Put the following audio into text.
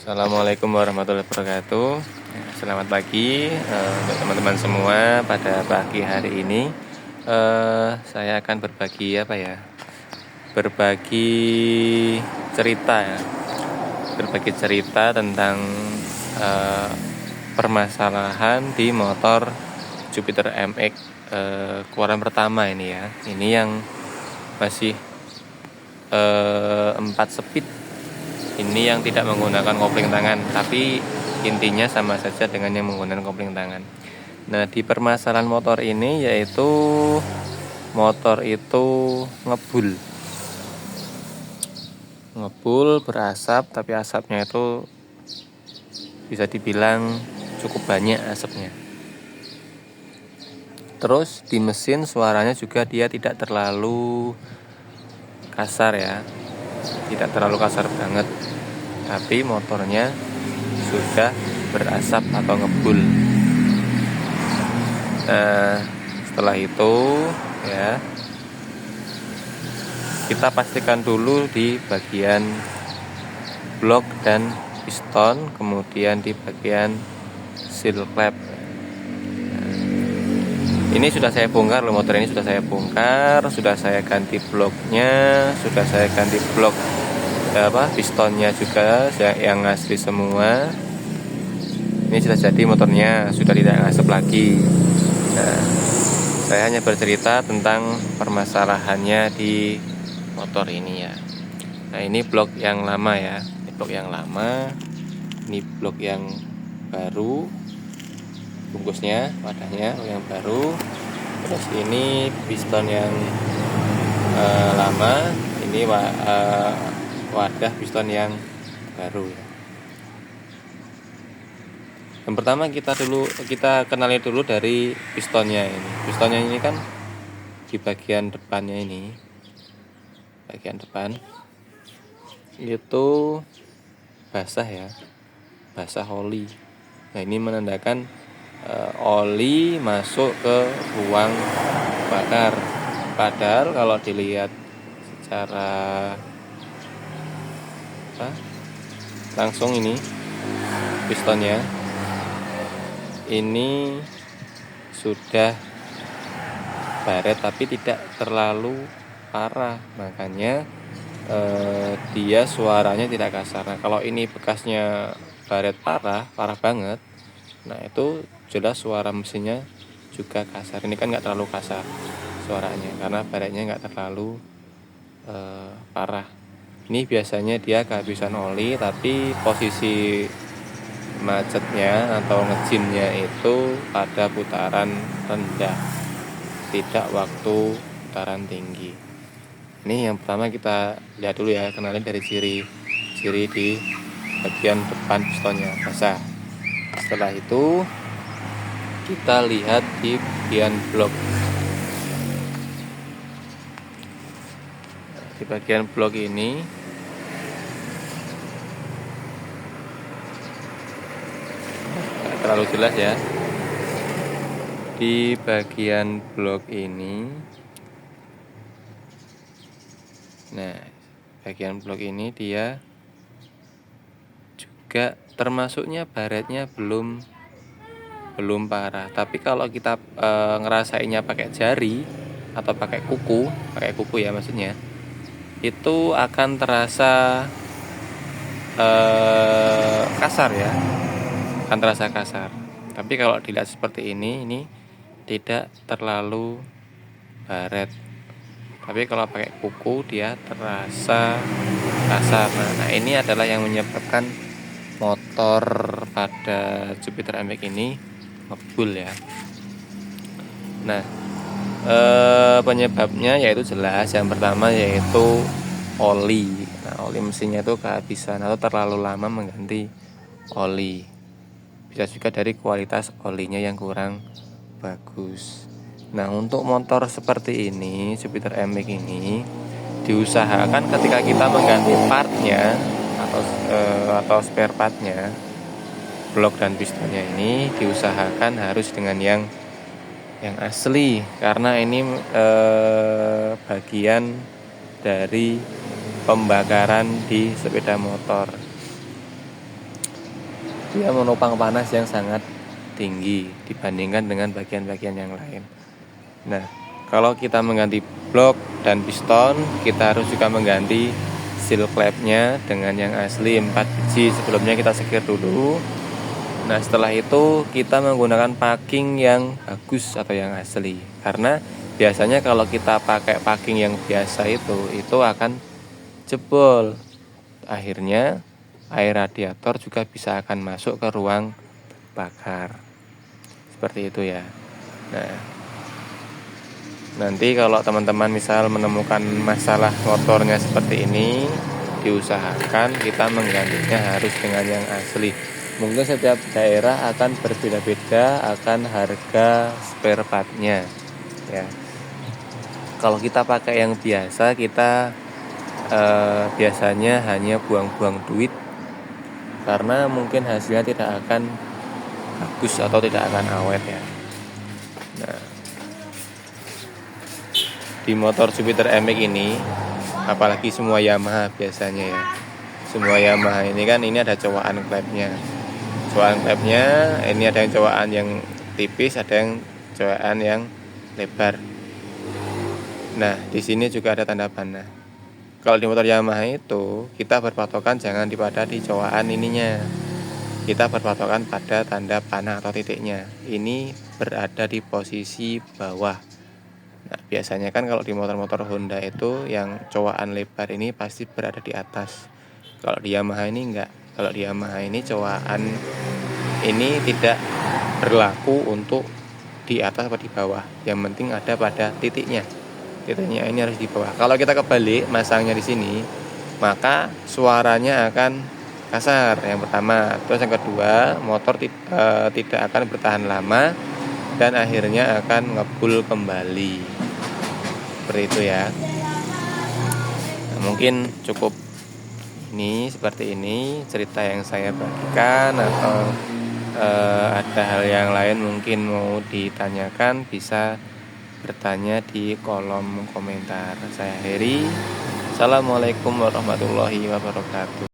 Assalamualaikum warahmatullahi wabarakatuh. Selamat pagi untuk teman-teman semua. Pada pagi hari ini saya akan berbagi berbagi cerita ya. Berbagi cerita tentang permasalahan di motor Jupiter MX keluaran pertama ini ya. Ini yang masih 4 speed. Ini yang tidak menggunakan kopling tangan, tapi intinya sama saja dengan yang menggunakan kopling tangan. Nah, di permasalahan motor ini yaitu motor itu ngebul berasap, tapi asapnya itu bisa dibilang cukup banyak asapnya. Terus di mesin suaranya juga dia tidak terlalu kasar ya, tidak terlalu kasar banget, tapi motornya sudah berasap atau ngebul. Nah, setelah itu ya, kita pastikan dulu di bagian blok dan piston, kemudian di bagian seal klep. Ini sudah saya bongkar loh, motor ini sudah saya bongkar, sudah saya ganti bloknya, sudah saya ganti blok pistonnya juga yang asli semua. Ini sudah jadi motornya, sudah tidak ngasap lagi. Nah, saya hanya bercerita tentang permasalahannya di motor ini ya. Nah, ini blok yang lama ya, ini blok yang lama, ini blok yang baru, bungkusnya, wadahnya yang baru. Terus ini piston yang lama, ini wadah piston yang baru ya. Yang pertama kita kenali dulu dari pistonnya ini. Pistonnya ini kan di bagian depannya ini, bagian depan itu basah ya, basah oli. Nah, ini menandakan oli masuk ke ruang bakar. Padahal kalau dilihat secara langsung, ini pistonnya ini sudah baret tapi tidak terlalu parah, makanya dia suaranya tidak kasar. Nah, kalau ini bekasnya baret parah banget, nah itu jelas suara mesinnya juga kasar. Ini kan nggak terlalu kasar suaranya karena baretnya nggak terlalu parah. Ini biasanya dia kehabisan oli, tapi posisi macetnya atau ngejimnya itu pada putaran rendah, tidak waktu putaran tinggi. Ini yang pertama kita lihat dulu ya, kenalin dari ciri di bagian depan pistonnya basah. Setelah itu kita lihat di bagian blok. Di bagian blok ini terlalu jelas ya. Di bagian blok ini, nah bagian blok ini dia juga termasuknya baretnya belum parah. Tapi kalau kita ngerasainnya pakai jari atau pakai kuku ya maksudnya, itu akan terasa kasar ya, akan terasa kasar. Tapi kalau dilihat seperti ini tidak terlalu baret. Tapi kalau pakai kuku dia terasa kasar. Nah, ini adalah yang menyebabkan motor pada Jupiter MX ini ngebul ya. Nah, penyebabnya yaitu jelas. Yang pertama yaitu oli. Nah, oli mesinnya itu kehabisan atau terlalu lama mengganti oli. Bisa juga dari kualitas olinya yang kurang bagus. Nah, untuk motor seperti ini, Jupiter MX ini diusahakan ketika kita mengganti partnya atau spare partnya, blok dan pistonnya ini diusahakan harus dengan yang asli, karena ini bagian dari pembakaran di sepeda motor. dia menopang panas yang sangat tinggi dibandingkan dengan bagian-bagian yang lain. Nah, kalau kita mengganti blok dan piston, kita harus juga mengganti seal clamp-nya dengan yang asli 4 biji. Sebelumnya kita sekir dulu. Nah, setelah itu kita menggunakan packing yang bagus atau yang asli. Karena biasanya kalau kita pakai packing yang biasa itu akan jebol. Akhirnya air radiator juga bisa akan masuk ke ruang bakar. Seperti itu ya. Nah, nanti kalau teman-teman misal menemukan masalah motornya seperti ini, diusahakan kita menggantinya harus dengan yang asli. Mungkin setiap daerah akan berbeda-beda akan harga spare partnya ya. Kalau kita pakai yang biasa, kita biasanya hanya buang-buang duit karena mungkin hasilnya tidak akan bagus atau tidak akan awet ya. Nah, di motor Jupiter MX ini, apalagi semua Yamaha biasanya ya, semua Yamaha ini kan ini ada cowakan klepnya. Cowakan klepnya ini ada yang cowakan yang tipis, ada yang cowakan yang lebar. Nah, di sini juga ada tanda panah. Kalau di motor Yamaha itu kita berpatokan jangan pada di cowakan ininya, kita berpatokan pada tanda panah atau titiknya. Ini berada di posisi bawah. Nah, biasanya kan kalau di motor-motor Honda itu yang cowakan lebar ini pasti berada di atas. Kalau di Yamaha ini enggak. Kalau di Yamaha ini cowakan ini tidak berlaku untuk di atas atau di bawah. Yang penting ada pada titiknya. Titiknya ini harus di bawah. Kalau kita kebalik masangnya di sini, maka suaranya akan kasar yang pertama. Terus yang kedua, motor tidak akan bertahan lama dan akhirnya akan ngebul kembali. Seperti itu ya. Nah, mungkin cukup ini seperti ini cerita yang saya bagikan, atau ada hal yang lain mungkin mau ditanyakan bisa bertanya di kolom komentar. Saya Heri. Assalamualaikum warahmatullahi wabarakatuh.